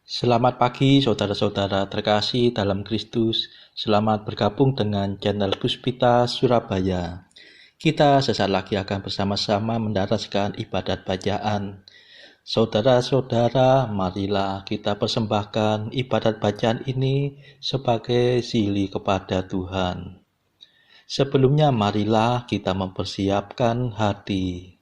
Selamat pagi saudara-saudara terkasih dalam Kristus. Selamat bergabung dengan channel Puspita Surabaya. Kita sesaat lagi akan bersama-sama mendaraskan ibadat bacaan. Saudara-saudara, marilah kita persembahkan ibadat bacaan ini sebagai sili kepada Tuhan. Sebelumnya marilah kita mempersiapkan hati.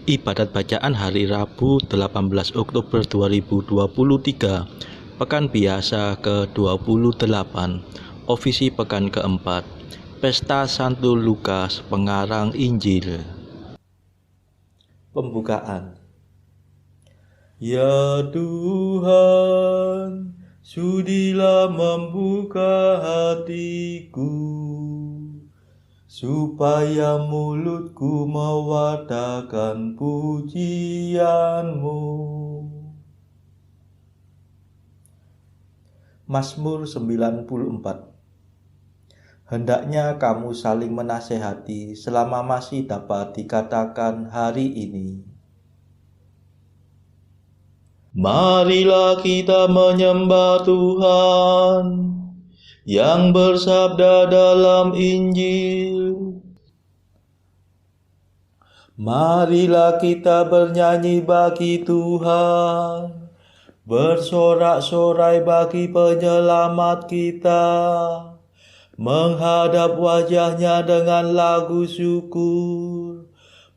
Ibadat bacaan hari Rabu 18 Oktober 2023, Pekan Biasa ke-28, Ofisi Pekan keempat, Pesta Santo Lukas, Pengarang Injil. Pembukaan. Ya Tuhan, sudilah membuka hatiku, supaya mulutku mewartakan pujian-Mu. Mazmur 94. Hendaknya kamu saling menasehati selama masih dapat dikatakan hari ini. Marilah kita menyembah Tuhan yang bersabda dalam Injil. Marilah kita bernyanyi bagi Tuhan, bersorak-sorai bagi penyelamat kita, menghadap wajahnya dengan lagu syukur,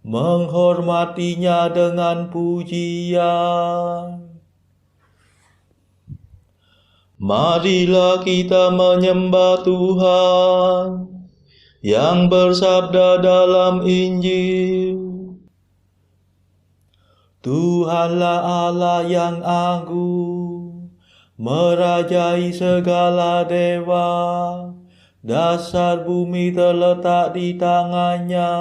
menghormatinya dengan pujian. Marilah kita menyembah Tuhan yang bersabda dalam Injil. Tuhanlah Allah yang agung, merajai segala dewa, dasar bumi terletak di tangannya,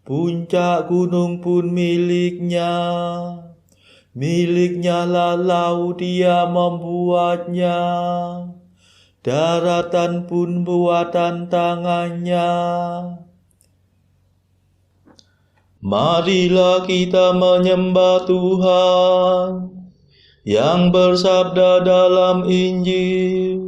puncak gunung pun miliknya. Miliknya lah laut, dia membuatnya, daratan pun buatan tangannya. Marilah kita menyembah Tuhan yang bersabda dalam Injil.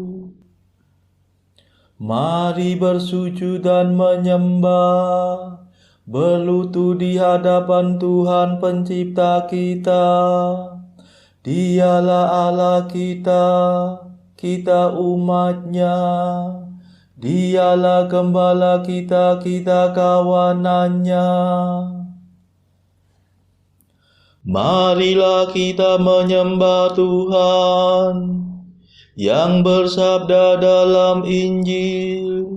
Mari bersujud dan menyembah, berlutut di hadapan Tuhan pencipta kita. Dialah Allah kita, kita umatnya. Dialah gembala kita, kita kawanannya. Marilah kita menyembah Tuhan yang bersabda dalam Injil.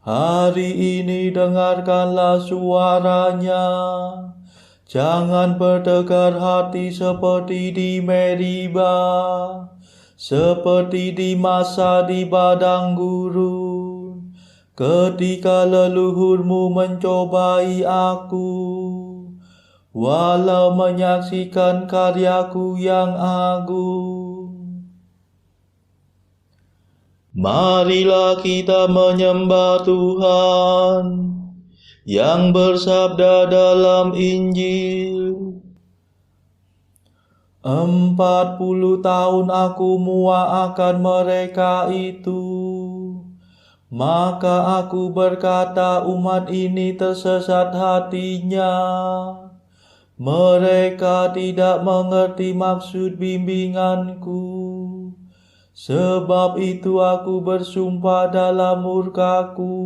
Hari ini dengarkanlah suaranya, jangan bertegar hati seperti di Meriba, seperti di masa di padang gurun, ketika leluhurmu mencobai aku, walau menyaksikan karyaku yang agung. Marilah kita menyembah Tuhan yang bersabda dalam Injil. 40 tahun aku muak akan mereka itu, maka aku berkata umat ini tersesat hatinya. Mereka tidak mengerti maksud bimbinganku. Sebab itu aku bersumpah dalam murkaku,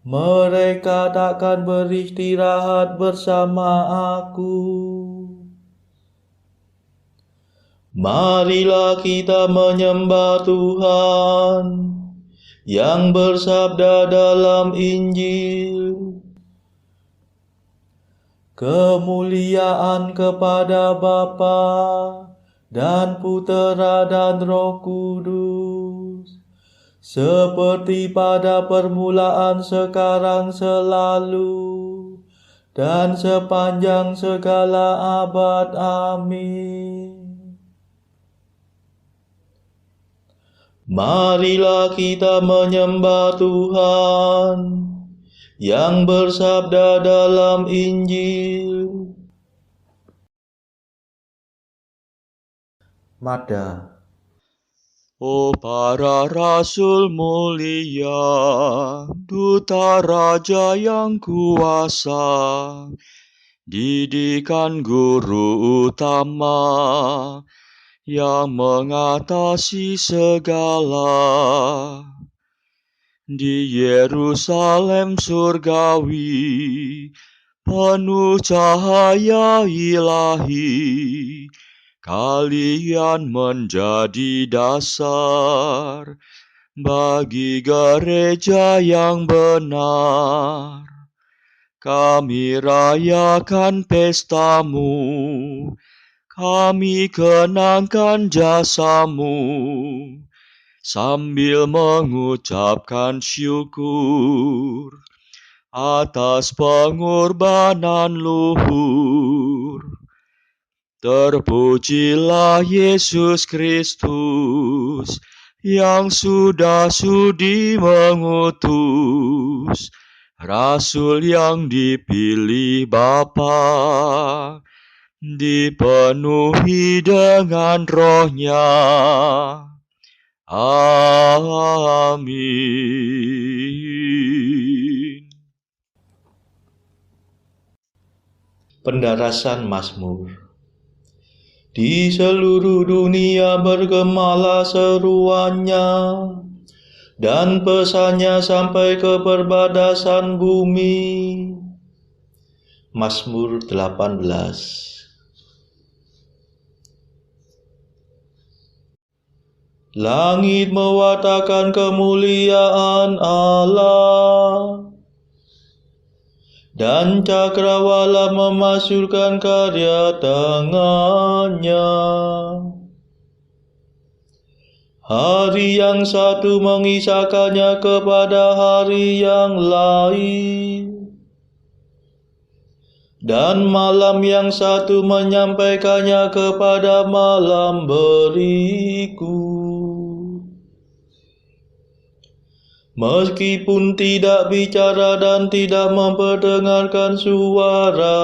mereka takkan beristirahat bersama aku. Marilah kita menyembah Tuhan yang bersabda dalam Injil. Kemuliaan kepada Bapa dan Putera dan Roh Kudus, seperti pada permulaan, sekarang, selalu, dan sepanjang segala abad. Amin. Marilah kita menyembah Tuhan yang bersabda dalam Injil. Mada. Oh para rasul mulia, duta raja yang kuasa, didikan guru utama yang mengatasi segala. Di Yerusalem surgawi, penuh cahaya ilahi, kalian menjadi dasar bagi gereja yang benar. Kami rayakan pestamu, kami kenangkan jasamu, sambil mengucapkan syukur atas pengorbanan luhur. Terpujilah Yesus Kristus yang sudah sudi mengutus Rasul yang dipilih Bapa, dipenuhi dengan Roh-Nya. Amin. Pendarasan Mazmur. Di seluruh dunia bergemalah seruannya, dan pesannya sampai ke perbatasan bumi. Mazmur 18. Langit mewartakan kemuliaan Allah, dan cakrawala memasyurkan karya tangannya. Hari yang satu mengisahkannya kepada hari yang lain, dan malam yang satu menyampaikannya kepada malam berikut. Meskipun tidak bicara dan tidak memperdengarkan suara,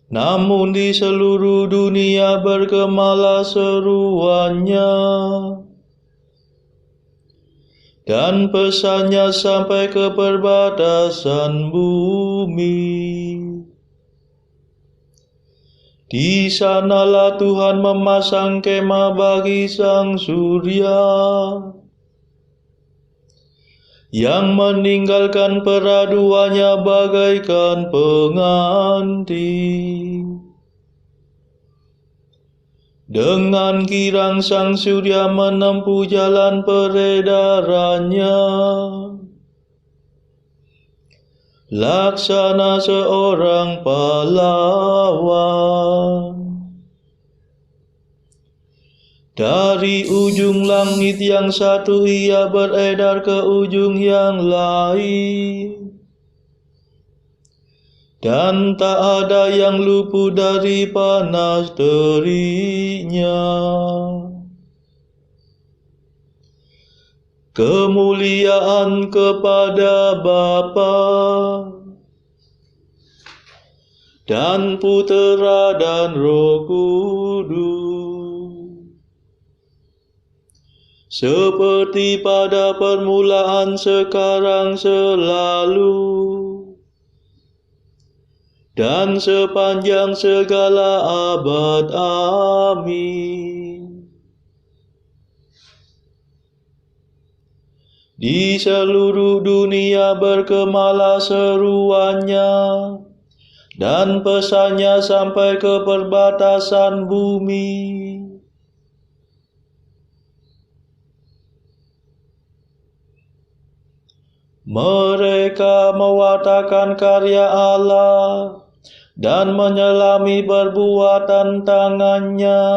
namun di seluruh dunia bergemalah seruannya, dan pesannya sampai ke perbatasan bumi. Di sanalah Tuhan memasang kemah bagi sang surya, yang meninggalkan peraduannya bagaikan pengantin. Dengan girang sang surya menempuh jalan peredarannya, laksana seorang pahlawan. Dari ujung langit yang satu ia beredar ke ujung yang lain, dan tak ada yang luput dari panas teriknya. Kemuliaan kepada Bapa dan Putera dan Roh Kudus, seperti pada permulaan, sekarang, selalu, dan sepanjang segala abad. Amin. Di seluruh dunia bergemalah seruannya, dan pesannya sampai ke perbatasan bumi. Mereka mewartakan karya Allah dan menyelami perbuatan tangannya.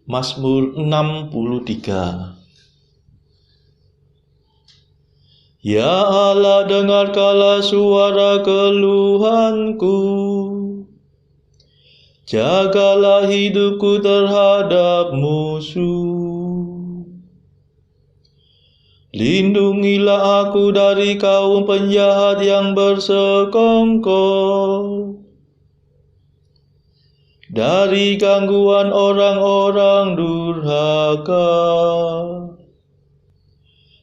Mazmur 63. Ya Allah, dengarkanlah suara keluhanku. Jagalah hidupku terhadap musuh. Lindungilah aku dari kaum penjahat yang bersekongkol, dari gangguan orang-orang durhaka.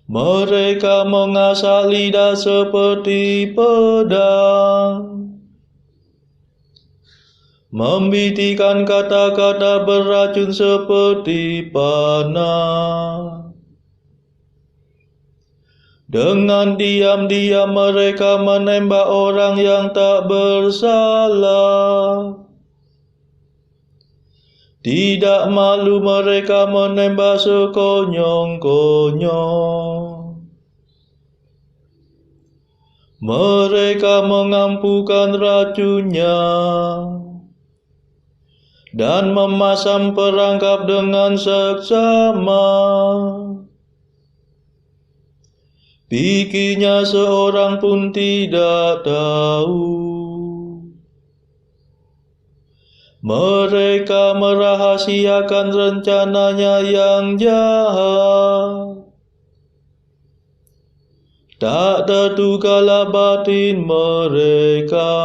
Mereka mengasah lidah seperti pedang, membitikan kata-kata beracun seperti panah. Dengan diam-diam mereka menembak orang yang tak bersalah. Tidak malu mereka menembak sekonyong-konyong. Mereka mengampukan racunnya dan memasang perangkap dengan seksama. Pikirnya seorang pun tidak tahu. Mereka merahasiakan rencananya yang jahat. Tak terdugalah batin mereka.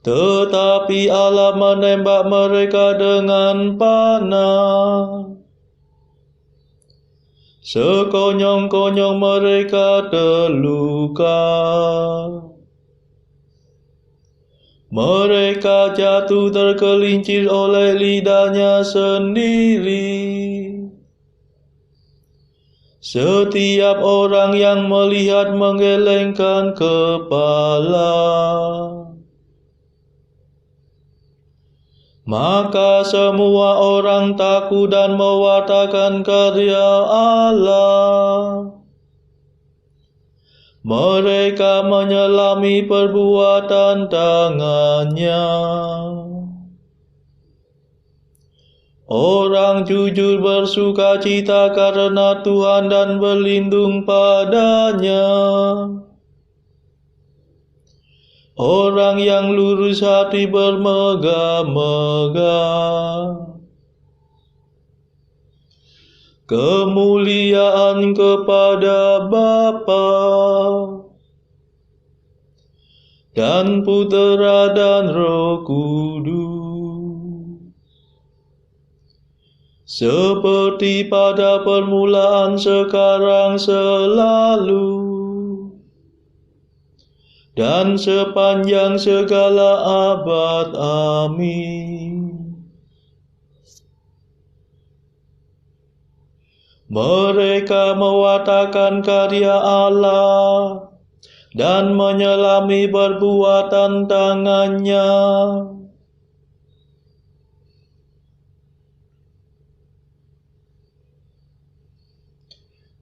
Tetapi Allah menembak mereka dengan panah. Sekonyong-konyong mereka terluka. Mereka jatuh tergelincir oleh lidahnya sendiri. Setiap orang yang melihat menggelengkan kepala. Maka semua orang takut dan mewartakan karya Allah. Mereka menyelami perbuatan tangannya. Orang jujur bersuka cita karena Tuhan dan berlindung padanya. Orang yang lurus hati bermegah-megah. Kemuliaan kepada Bapa dan Putera dan Roh Kudus, seperti pada permulaan, sekarang, selalu, dan sepanjang segala abad. Amin. Mereka mewartakan karya Allah dan menyelami perbuatan tangannya.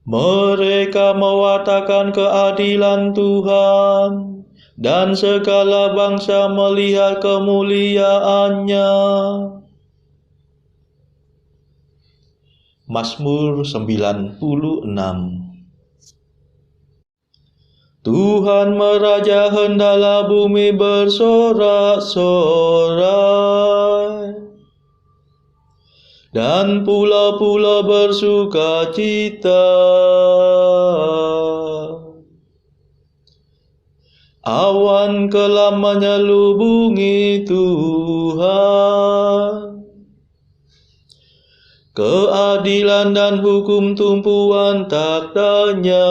Mereka mewartakan keadilan Tuhan dan segala bangsa melihat kemuliaannya. Mazmur 96. Tuhan meraja, hendaklah bumi bersorak-sorai, dan pulau-pulau bersuka cita. Awan kelam menyelubungi Tuhan, keadilan dan hukum tumpuan taktanya.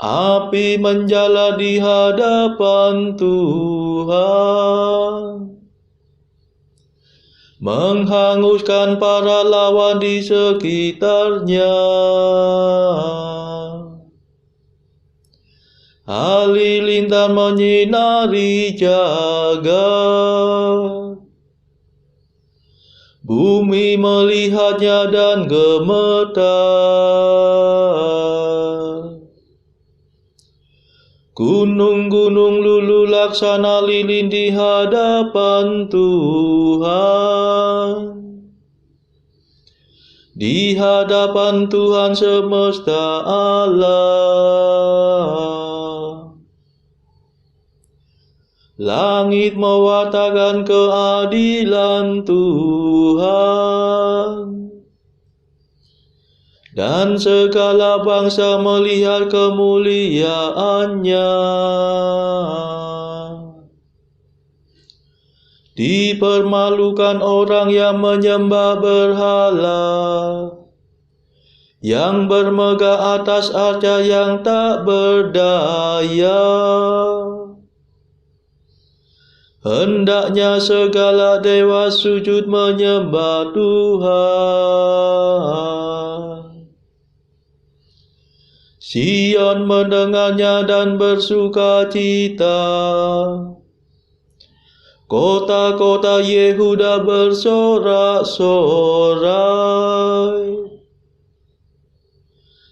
Api menjala di hadapan Tuhan, menghanguskan para lawan di sekitarnya. Halilintar menyinari jagat, bumi melihatnya dan gemetar. Gunung-gunung luluh laksana lilin di hadapan Tuhan. Di hadapan Tuhan semesta alam. Langit mewartakan keadilan Tuhan, dan segala bangsa melihat kemuliaan-Nya. Dipermalukan orang yang menyembah berhala, yang bermegah atas arca yang tak berdaya. Hendaknya segala dewa sujud menyembah Tuhan. Sion mendengarnya dan bersukacita. Kota-kota Yehuda bersorak-sorai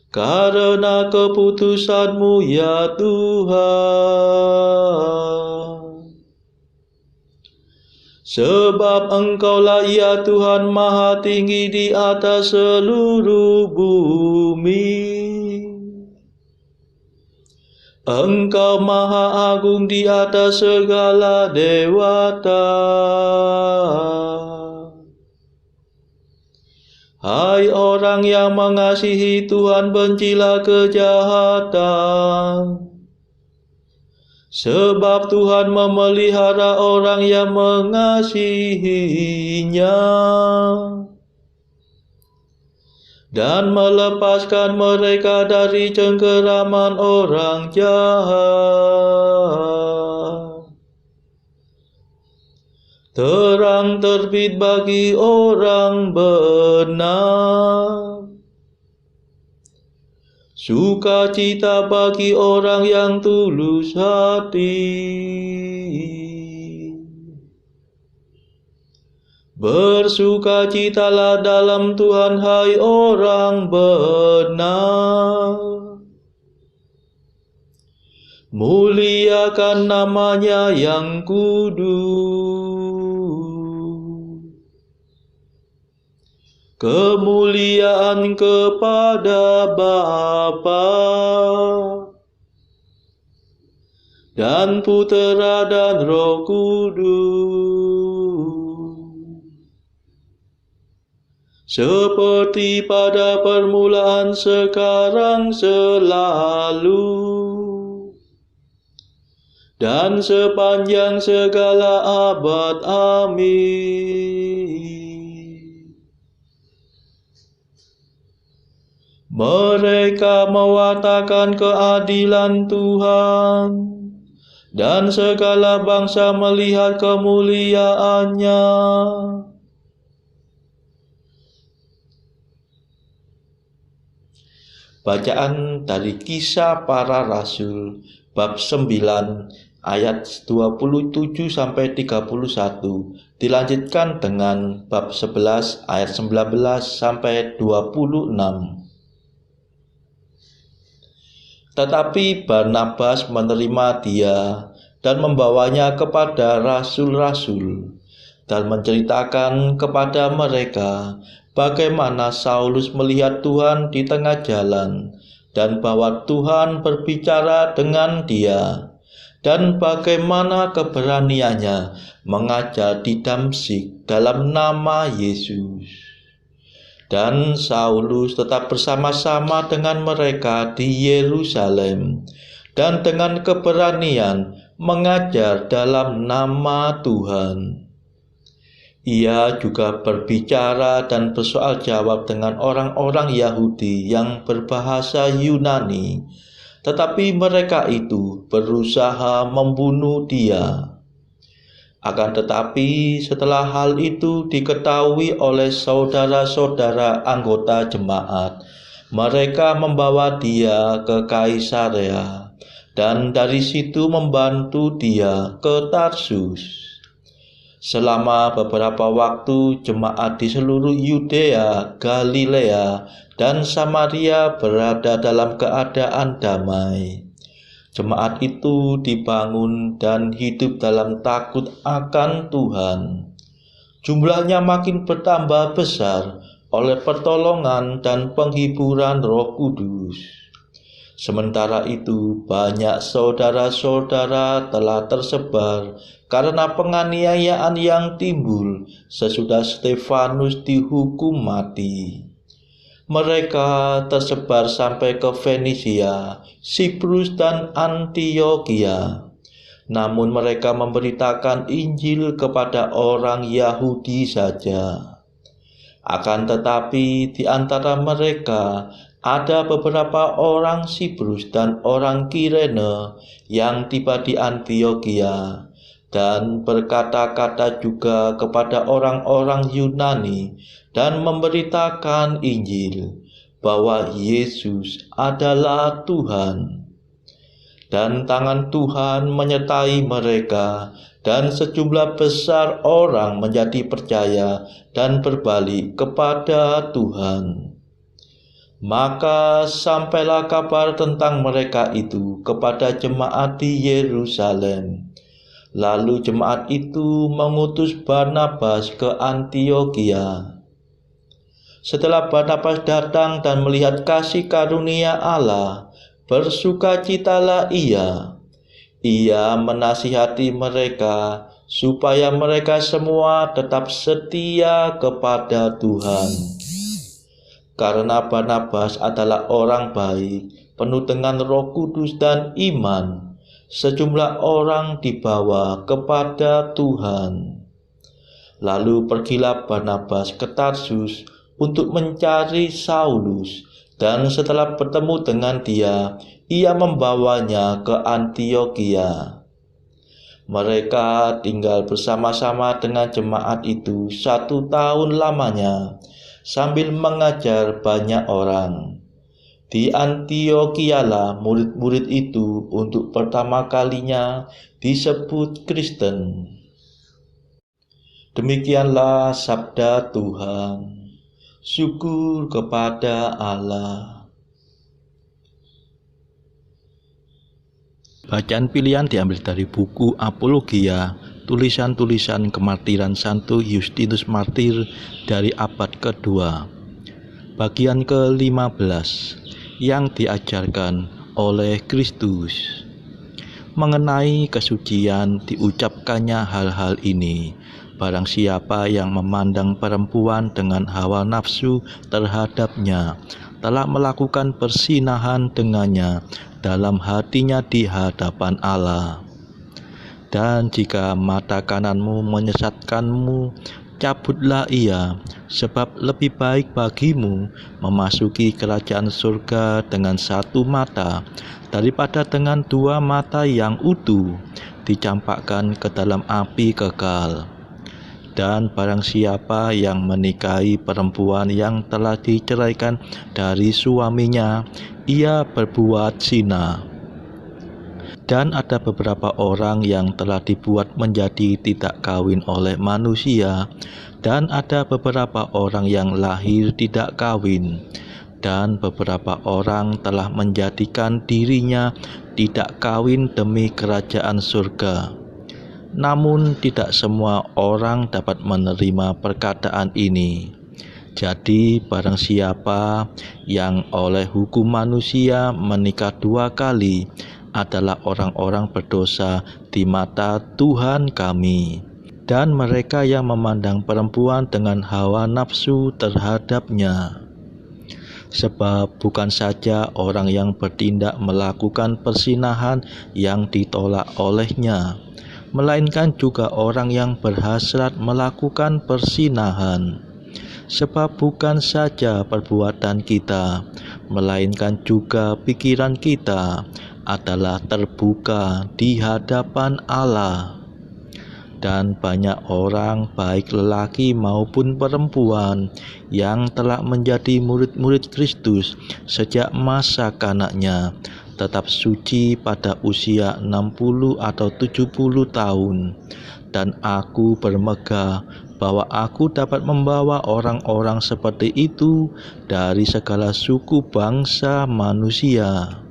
karena keputusan-Mu ya Tuhan. Sebab Engkaulah ya Tuhan maha tinggi di atas seluruh bumi. Engkau maha agung di atas segala dewata. Hai orang yang mengasihi Tuhan, bencilah kejahatan, sebab Tuhan memelihara orang yang mengasihi-Nya dan melepaskan mereka dari cengkeraman orang jahat. Terang terbit bagi orang benar, sukacita bagi orang yang tulus hati. Bersukacitalah dalam Tuhan, hai orang benar. Muliakan nama-Nya yang kudus. Kemuliaan kepada Bapa dan Putera dan Roh Kudus, seperti pada permulaan, sekarang, selalu, dan sepanjang segala abad. Amin. Mereka mewartakan keadilan Tuhan, dan segala bangsa melihat kemuliaan-Nya. Bacaan dari Kisah Para Rasul bab 9 ayat 27 sampai 31 dilanjutkan dengan bab 11 ayat 19 sampai 26. Tetapi Barnabas menerima dia dan membawanya kepada rasul-rasul dan menceritakan kepada mereka bagaimana Saulus melihat Tuhan di tengah jalan dan bahwa Tuhan berbicara dengan dia, dan bagaimana keberaniannya mengajar di Damsyik dalam nama Yesus. Dan Saulus tetap bersama-sama dengan mereka di Yerusalem dan dengan keberanian mengajar dalam nama Tuhan. Ia juga berbicara dan bersoal jawab dengan orang-orang Yahudi yang berbahasa Yunani, tetapi mereka itu berusaha membunuh dia. Akan tetapi setelah hal itu diketahui oleh saudara-saudara anggota jemaat, mereka membawa dia ke Kaisarea dan dari situ membantu dia ke Tarsus. Selama beberapa waktu jemaat di seluruh Yudea, Galilea, dan Samaria berada dalam keadaan damai. Jemaat itu dibangun dan hidup dalam takut akan Tuhan. Jumlahnya makin bertambah besar oleh pertolongan dan penghiburan Roh Kudus. Sementara itu, banyak saudara-saudara telah tersebar karena penganiayaan yang timbul sesudah Stefanus dihukum mati. Mereka tersebar sampai ke Fenisia, Siprus, dan Antioquia. Namun mereka memberitakan Injil kepada orang Yahudi saja. Akan tetapi di antara mereka ada beberapa orang Siprus dan orang Kirene yang tiba di Antioquia dan berkata-kata juga kepada orang-orang Yunani dan memberitakan Injil bahwa Yesus adalah Tuhan. Dan tangan Tuhan menyertai mereka, dan sejumlah besar orang menjadi percaya dan berbalik kepada Tuhan. Maka sampailah kabar tentang mereka itu kepada jemaat di Yerusalem. Lalu jemaat itu mengutus Barnabas ke Antioquia. Setelah Barnabas datang dan melihat kasih karunia Allah, bersukacitalah ia. Ia menasihati mereka supaya mereka semua tetap setia kepada Tuhan. Karena Barnabas adalah orang baik, penuh dengan Roh Kudus dan iman, sejumlah orang dibawa kepada Tuhan. Lalu pergilah Barnabas ke Tarsus untuk mencari Saulus, dan setelah bertemu dengan dia, ia membawanya ke Antioquia. Mereka tinggal bersama-sama dengan jemaat itu 1 tahun lamanya, sambil mengajar banyak orang. Di Antioquialah murid-murid itu untuk pertama kalinya disebut Kristen. Demikianlah sabda Tuhan. Syukur kepada Allah. Bacaan pilihan diambil dari buku Apologia, tulisan-tulisan kemartiran Santo Justinus Martir dari abad kedua. Bagian ke-15 yang diajarkan oleh Kristus. Mengenai kesucian diucapkannya hal-hal ini. Barang siapa yang memandang perempuan dengan hawa nafsu terhadapnya, telah melakukan persinahan dengannya dalam hatinya di hadapan Allah. Dan jika mata kananmu menyesatkanmu, cabutlah ia, sebab lebih baik bagimu memasuki kerajaan surga dengan 1 mata, daripada dengan 2 mata yang utuh dicampakkan ke dalam api kekal. Dan barang siapa yang menikahi perempuan yang telah diceraikan dari suaminya, ia berbuat zina. Dan ada beberapa orang yang telah dibuat menjadi tidak kawin oleh manusia, dan ada beberapa orang yang lahir tidak kawin, dan beberapa orang telah menjadikan dirinya tidak kawin demi kerajaan surga. Namun tidak semua orang dapat menerima perkataan ini. Jadi barang siapa yang oleh hukum manusia menikah 2 kali adalah orang-orang berdosa di mata Tuhan kami. Dan mereka yang memandang perempuan dengan hawa nafsu terhadapnya. Sebab bukan saja orang yang bertindak melakukan persinahan yang ditolak olehnya, melainkan juga orang yang berhasrat melakukan persinahan. Sebab bukan saja perbuatan kita, melainkan juga pikiran kita adalah terbuka di hadapan Allah. Dan banyak orang, baik lelaki maupun perempuan, yang telah menjadi murid-murid Kristus sejak masa kanaknya, tetap suci pada usia 60 atau 70 tahun. Dan aku bermegah bahwa aku dapat membawa orang-orang seperti itu dari segala suku bangsa manusia.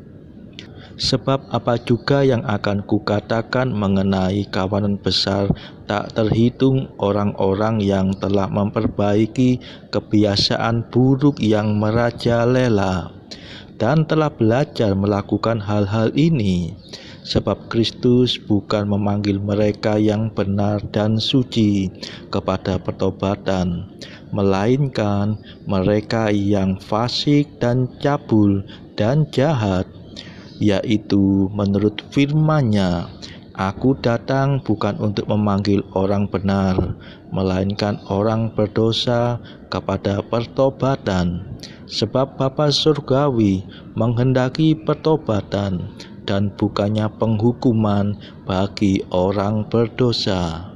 Sebab apa juga yang akan kukatakan mengenai kawanan besar tak terhitung orang-orang yang telah memperbaiki kebiasaan buruk yang merajalela. dan telah belajar melakukan hal-hal ini. Sebab Kristus bukan memanggil mereka yang benar dan suci kepada pertobatan, melainkan mereka yang fasik dan cabul dan jahat. Yaitu menurut firman-Nya, Aku datang bukan untuk memanggil orang benar, melainkan orang berdosa kepada pertobatan. Sebab Bapa Surgawi menghendaki pertobatan dan bukannya penghukuman bagi orang berdosa.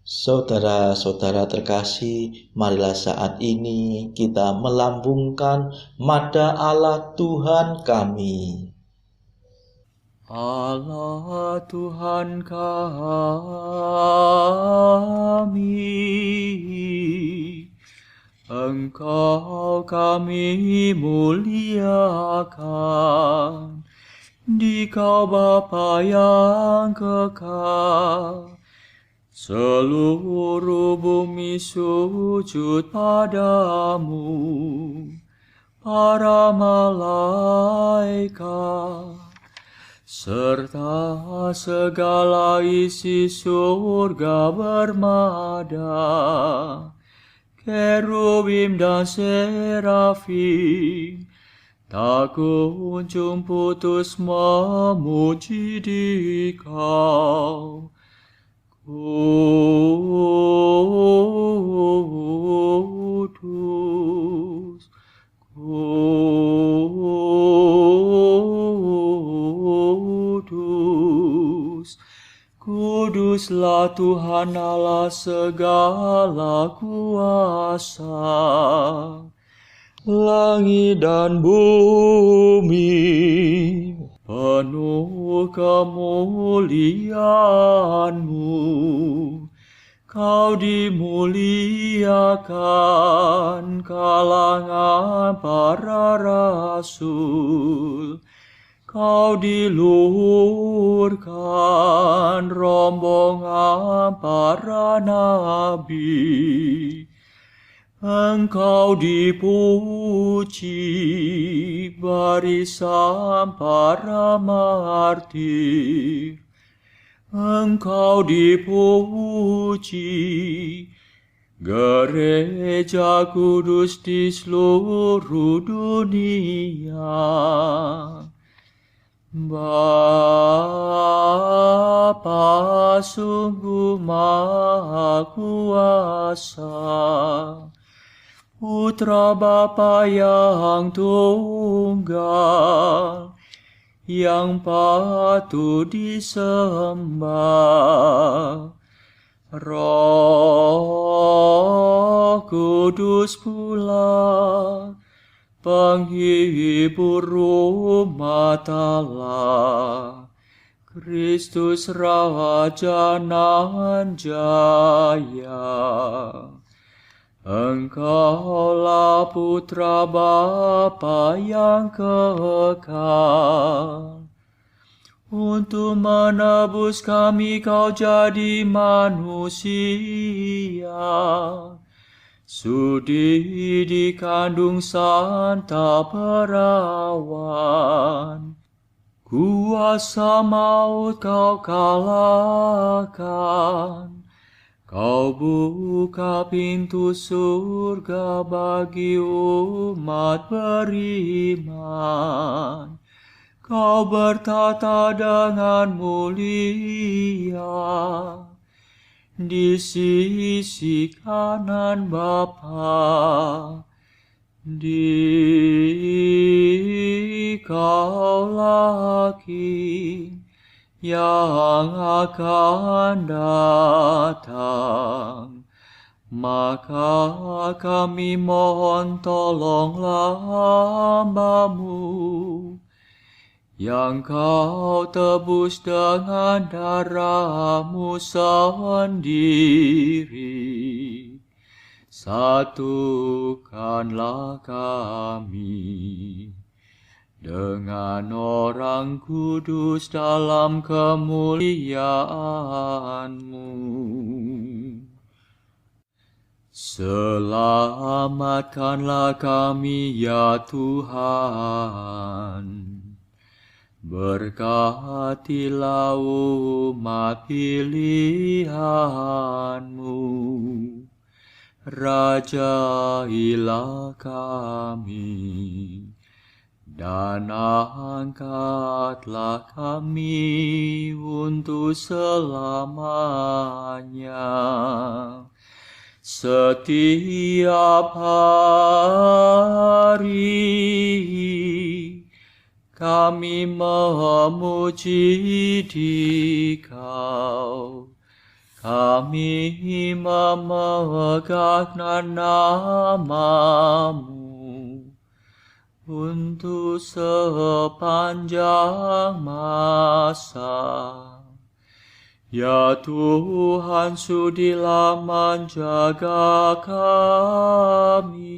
Saudara-saudara terkasih, marilah saat ini kita melambungkan nada Allah Tuhan kami. Allah Tuhan kami, Engkau kami muliakan, Dikau Bapa yang kekal. Seluruh bumi sujud padamu, para malaikat, serta segala isi surga bermada, kerubim dan serafim, tak kunjung putus memuji Dikau. Kudus, kudus, kuduslah Tuhan Allah segala kuasa. Langit dan bumi penuh kemuliaan-Mu. Kau dimuliakan kalangan para rasul. Kau diluhurkan rombongan para nabi. Engkau dipuji barisan para martir. Engkau dipuji gereja kudus di seluruh dunia. Bapa sungguh Maha Kuasa, Putra Bapa yang tunggal, yang patut disembah. Roh Kudus pula, penghibur umat Allah, Kristus Raja nan jaya. Engkaulah Putra Bapa yang kekal. Untuk menebus kami Kau jadi manusia. Sudi dikandung Santa Perawan. Kuasa maut Kau kalahkan. Kau buka pintu surga bagi umat beriman. Kau bertata dengan mulia di sisi kanan Bapa. Dikaulah King yang akan datang. Maka kami mohon tolonglah hamba-Mu yang Kau tebus dengan darah-Mu sendiri. Satukanlah kami dengan orang kudus dalam kemuliaan-Mu. Selamatkanlah kami ya Tuhan. Berkatilah umat pilihan-Mu. Rajailah kami, dan angkatlah kami untuk selamanya. Setiap hari kami memuji Dikau, kami memegang nama-Mu untuk sepanjang masa. Ya Tuhan, sudilah menjaga kami,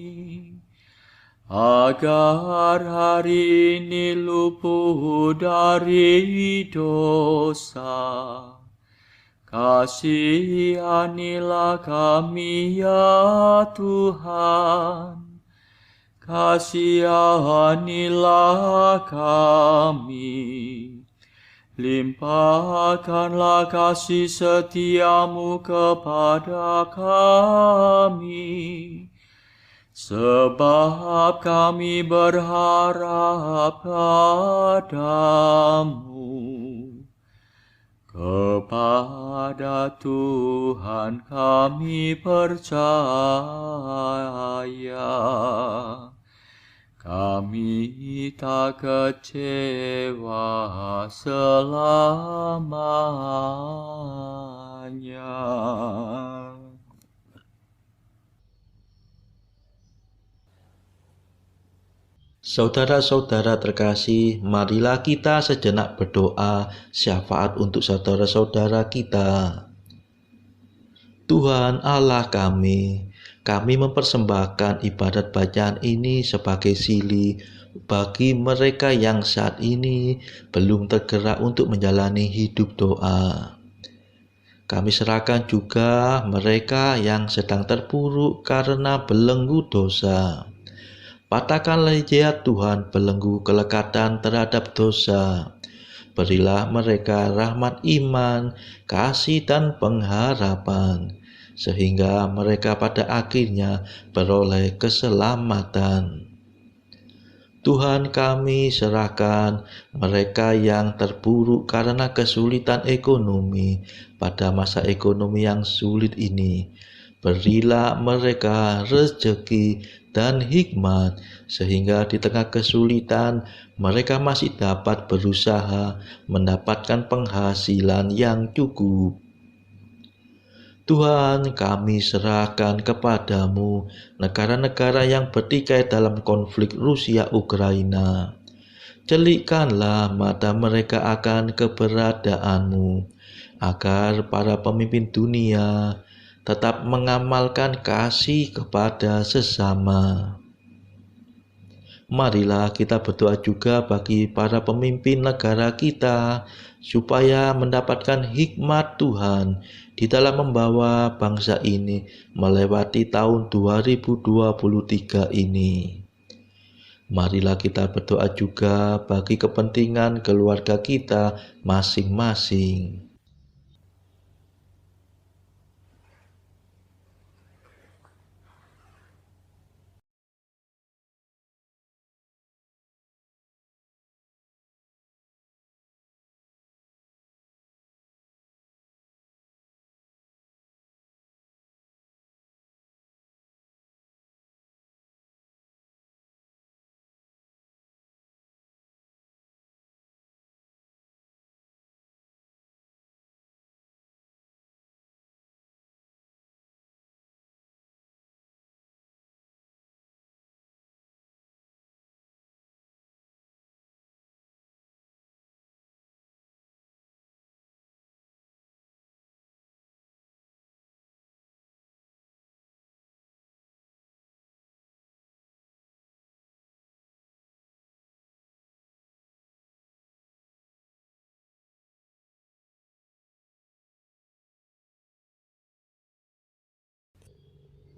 agar hari ini luput dari dosa. Kasihanilah kami ya Tuhan, kasihanilah kami. Limpahkanlah kasih setia-Mu kepada kami, sebab kami berharap padamu. Kepada Tuhan kami percaya, kami tak kecewa selamanya. Saudara-saudara terkasih, marilah kita sejenak berdoa syafaat untuk saudara-saudara kita. Tuhan Allah kami mempersembahkan ibadat bacaan ini sebagai sili bagi mereka yang saat ini belum tergerak untuk menjalani hidup doa. Kami serahkan juga mereka yang sedang terpuruk karena belenggu dosa. Patahkanlah ya Tuhan belenggu kelekatan terhadap dosa. Berilah mereka rahmat iman, kasih dan pengharapan, sehingga mereka pada akhirnya beroleh keselamatan. Tuhan, kami serahkan mereka yang terpuruk karena kesulitan ekonomi pada masa ekonomi yang sulit ini. Berilah mereka rezeki dan hikmat, sehingga di tengah kesulitan mereka masih dapat berusaha mendapatkan penghasilan yang cukup. Tuhan, kami serahkan kepadamu negara-negara yang bertikai dalam konflik Rusia-Ukraina. Celikkanlah mata mereka akan keberadaanmu, agar para pemimpin dunia tetap mengamalkan kasih kepada sesama. Marilah kita berdoa juga bagi para pemimpin negara kita, supaya mendapatkan hikmat Tuhan di dalam membawa bangsa ini melewati tahun 2023 ini. Marilah kita berdoa juga bagi kepentingan keluarga kita masing-masing.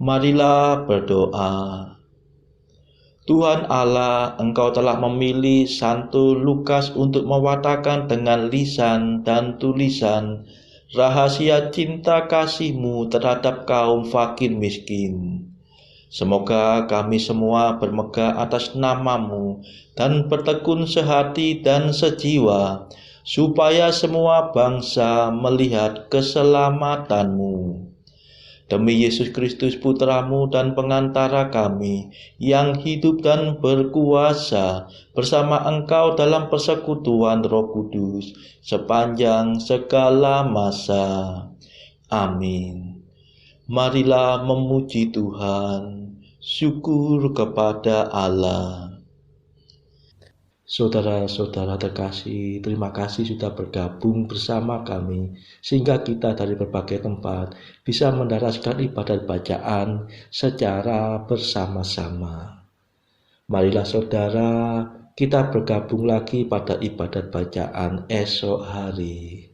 Marilah berdoa. Tuhan Allah, Engkau telah memilih Santo Lukas untuk mewartakan dengan lisan dan tulisan rahasia cinta kasih-Mu terhadap kaum fakir miskin. Semoga kami semua bermegah atas nama-Mu dan bertekun sehati dan sejiwa, supaya semua bangsa melihat keselamatan-Mu. Demi Yesus Kristus Putra-Mu dan pengantara kami, yang hidup dan berkuasa bersama Engkau dalam persekutuan Roh Kudus sepanjang segala masa. Amin. Marilah memuji Tuhan. Syukur kepada Allah. Saudara-saudara terkasih, terima kasih sudah bergabung bersama kami, sehingga kita dari berbagai tempat bisa mendaraskan ibadat bacaan secara bersama-sama. Marilah saudara, kita bergabung lagi pada ibadat bacaan esok hari.